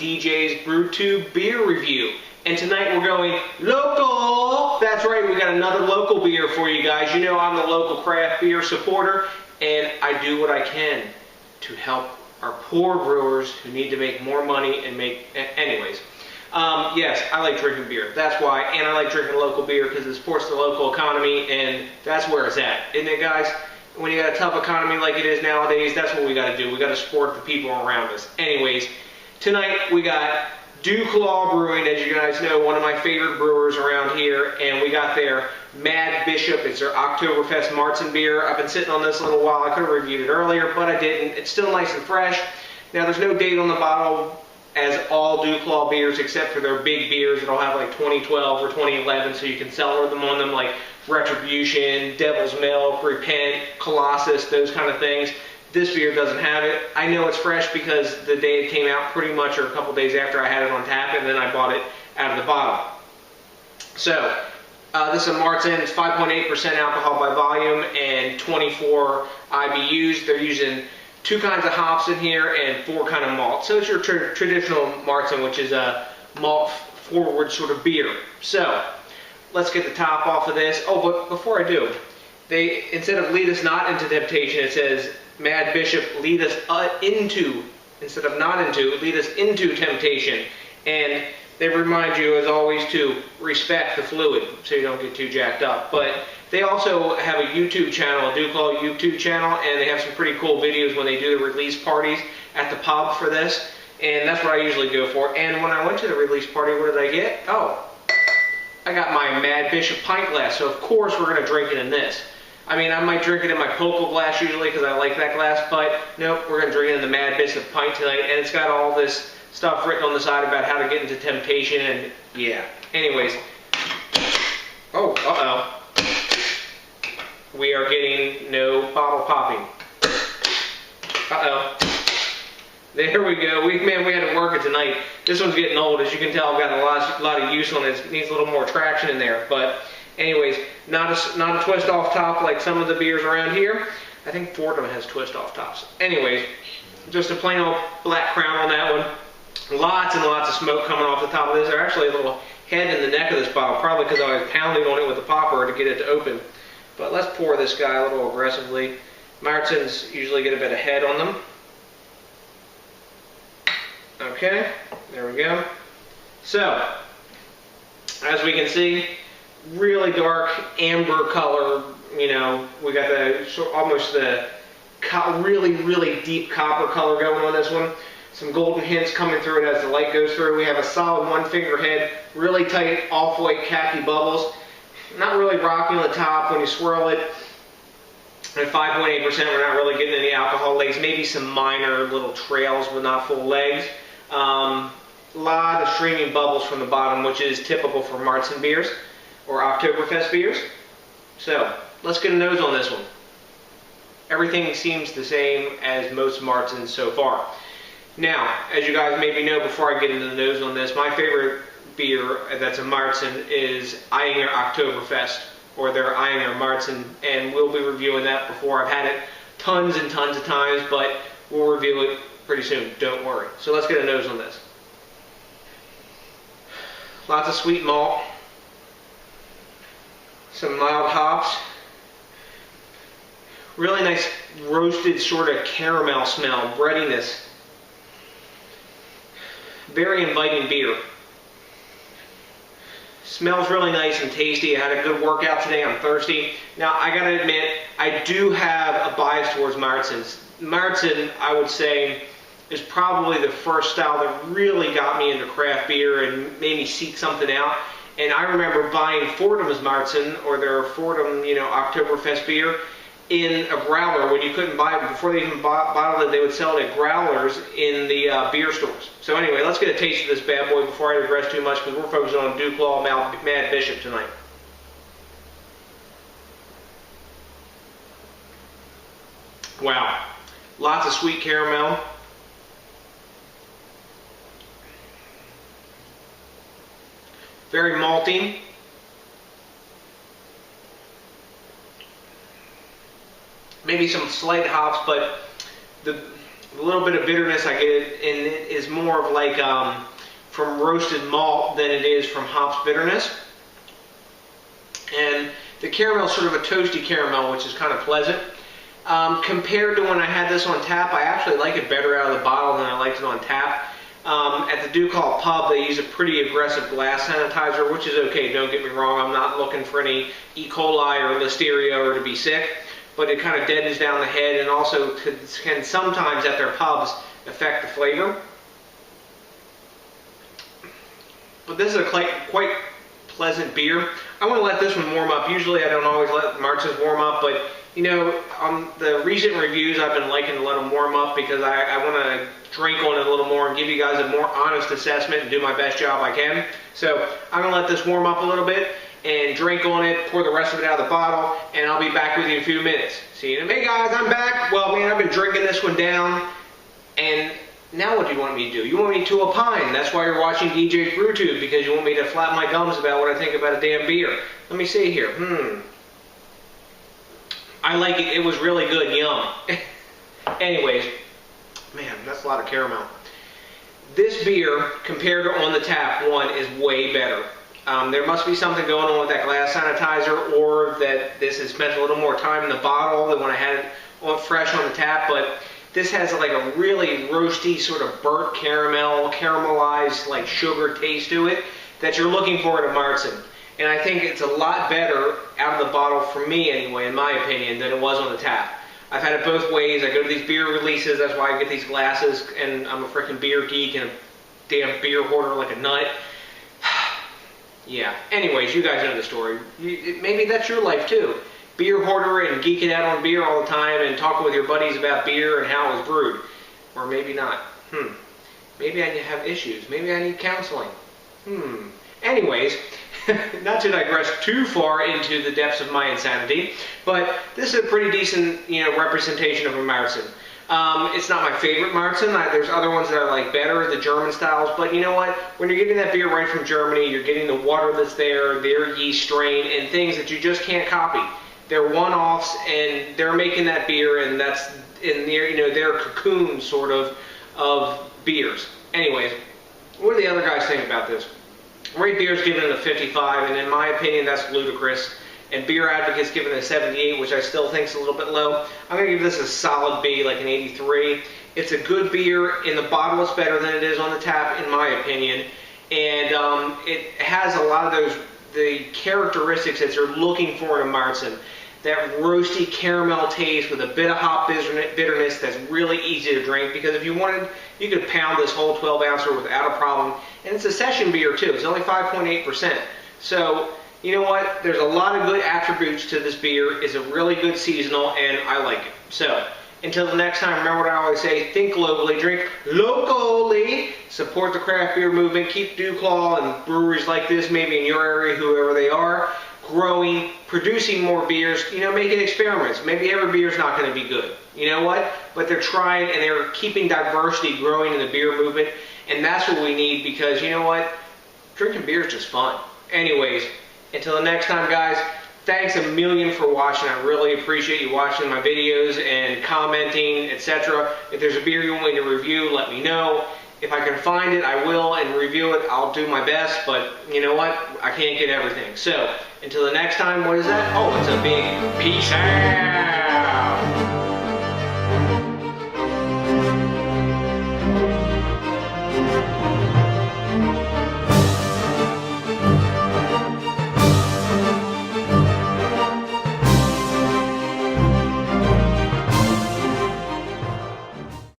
DJs BrewTube beer review. And tonight we're going local. That's right, we got another local beer for you guys. You know I'm the local craft beer supporter, and I do what I can to help our poor brewers who need to make more money and make... Anyways, yes, I like drinking beer. That's why. And I like drinking local beer because it supports the local economy, and that's where it's at. Isn't it, guys? When you got a tough economy like it is nowadays, that's what we got to do. We got to support the people around us. Anyways, tonight we got DuClaw Brewing, as you guys know, one of my favorite brewers around here, and we got their Mad Bishop. It's their Oktoberfest Marzen beer. I've been sitting on this a little while. I could have reviewed it earlier, but I didn't. It's still nice and fresh. Now, there's no date on the bottle, as all DuClaw beers, except for their big beers that'll have like 2012 or 2011, so you can sell them on them, like Retribution, Devil's Milk, Repent, Colossus, those kind of things. This beer doesn't have it. I know it's fresh because the day it came out, pretty much, or a couple days after, I had it on tap, and then I bought it out of the bottle. So, this is a Marzen. It's 5.8% alcohol by volume and 24 IBUs. They're using 2 kinds of hops in here and 4 kinds of malt. So it's your traditional Marzen, which is a malt-forward sort of beer. So, let's get the top off of this. Oh, but before I do, instead of lead us not into temptation, it says Mad Bishop, lead us into, instead of not into, lead us into temptation. And they remind you, as always, to respect the fluid so you don't get too jacked up. But they also have a YouTube channel, a DuClaw YouTube channel, and they have some pretty cool videos when they do the release parties at the pub for this. And that's what I usually go for. And when I went to the release party, what did I get? Oh, I got my Mad Bishop pint glass, so of course we're going to drink it in this. I mean, I might drink it in my Pokal glass usually because I like that glass, but nope, we're going to drink it in the Mad Bishop pint tonight, and it's got all this stuff written on the side about how to get into temptation, and yeah. Anyways, oh, uh-oh. We are getting no bottle popping. Uh-oh. There we go. Man, we had to work it tonight. This one's getting old. As you can tell, I've got a lot of use on it. It needs a little more traction in there, but... Anyways, not a twist off top like some of the beers around here. I think Fordham has twist off tops. Anyways, just a plain old black crown on that one. Lots and lots of smoke coming off the top of this. There's actually a little head in the neck of this bottle, probably because I was pounding on it with a popper to get it to open. But let's pour this guy a little aggressively. Marzens usually get a bit of head on them. Okay, there we go. So, as we can see, really dark amber color, you know, we got almost the really deep copper color going on this one. Some golden hints coming through it as the light goes through. We have a solid 1-finger head, really tight off-white khaki bubbles. Not really rocky on the top when you swirl it. At 5.8%, we're not really getting any alcohol legs. Maybe some minor little trails but not full legs. A lot of streaming bubbles from the bottom, which is typical for Marzen beers or Oktoberfest beers. So, let's get a nose on this one. Everything seems the same as most Marzens so far. Now, as you guys maybe know, before I get into the nose on this, my favorite beer that's a Marzen is Eyinger Oktoberfest, or their Eyinger Marzen, and we'll be reviewing that before. I've had it tons and tons of times, but we'll review it pretty soon, don't worry. So let's get a nose on this. Lots of sweet malt. Some mild hops. Really nice roasted sort of caramel smell, breadiness. Very inviting beer. Smells really nice and tasty. I had a good workout today. I'm thirsty. Now, I gotta admit, I do have a bias towards Marzens. Marzen, I would say, is probably the first style that really got me into craft beer and made me seek something out. And I remember buying Fordham's Marzen, or their Fordham, you know, Oktoberfest beer, in a growler when you couldn't buy it. Before they even bottled it, they would sell it at growlers in the beer stores. So anyway, let's get a taste of this bad boy before I digress too much, because we're focusing on DuClaw Mad Bishop tonight. Wow. Lots of sweet caramel. Very malty. Maybe some slight hops, but A little bit of bitterness I get, and it is more of like from roasted malt than it is from hops bitterness. And the caramel is sort of a toasty caramel, which is kind of pleasant. Compared to when I had this on tap, I actually like it better out of the bottle than I liked it on tap. At the DuClaw pub, they use a pretty aggressive glass sanitizer, which is okay, don't get me wrong. I'm not looking for any E. coli or listeria or to be sick, but it kind of deadens down the head and also can sometimes at their pubs affect the flavor. But this is a quite pleasant beer. I want to let this one warm up. Usually I don't always let Marzen's warm up, but you know, on the recent reviews I've been liking to let them warm up because I want to drink on it a little more and give you guys a more honest assessment and do my best job I can. So I'm going to let this warm up a little bit and drink on it, pour the rest of it out of the bottle, and I'll be back with you in a few minutes. See you in a minute, guys. I'm back. Well, man, I've been drinking this one down, and now what do you want me to do? You want me to opine. That's why you're watching DJs BrewTube, because you want me to flap my gums about what I think about a damn beer. Let me see here. I like it. It was really good. Yum. Anyways, man, that's a lot of caramel. This beer, compared to on the tap one, is way better. There must be something going on with that glass sanitizer, or that this has spent a little more time in the bottle than when I had it on fresh on the tap, but this has like a really roasty, sort of burnt caramel, caramelized like sugar taste to it that you're looking for in a Marzen. And I think it's a lot better out of the bottle, for me anyway, in my opinion, than it was on the tap. I've had it both ways. I go to these beer releases, that's why I get these glasses, and I'm a freaking beer geek and a damn beer hoarder like a nut. Yeah, anyways, you guys know the story. Maybe that's your life too. Beer hoarder and geeking out on beer all the time and talking with your buddies about beer and how it was brewed. Or maybe not. Maybe I have issues. Maybe I need counseling. Anyways, not to digress too far into the depths of my insanity, but this is a pretty decent, representation of a Marzen. It's not my favorite Marzen. There's other ones that I like better, the German styles, but you know what? When you're getting that beer right from Germany, you're getting the water that's there, their yeast strain, and things that you just can't copy. They're one-offs, and they're making that beer, and that's in their cocoon sort of beers. Anyways, what do the other guys think about this? Rate Beer's giving it a 55, and in my opinion, that's ludicrous. And Beer Advocate's giving it a 78, which I still think is a little bit low. I'm going to give this a solid B, like an 83. It's a good beer. In the bottle, it's better than it is on the tap, in my opinion. And it has a lot of the characteristics that you're looking for in a Marzen. That roasty caramel taste with a bit of hop bitterness that's really easy to drink, because if you wanted, you could pound this whole 12-ouncer without a problem. And it's a session beer too. It's only 5.8%. So, you know what? There's a lot of good attributes to this beer. It's a really good seasonal, and I like it. So, until the next time, remember what I always say, think globally, drink locally, support the craft beer movement, keep DuClaw and breweries like this, maybe in your area, whoever they are, growing, producing more beers, making experiments. Maybe every beer is not going to be good. You know what? But they're trying, and they're keeping diversity growing in the beer movement, and that's what we need, because you know what? Drinking beer is just fun. Anyways, until the next time, guys, thanks a million for watching. I really appreciate you watching my videos and commenting, etc. If there's a beer you want me to review, let me know. If I can find it, I will, and review it. I'll do my best, but you know what? I can't get everything. So, until the next time, what is that? Oh, it's a big peace out.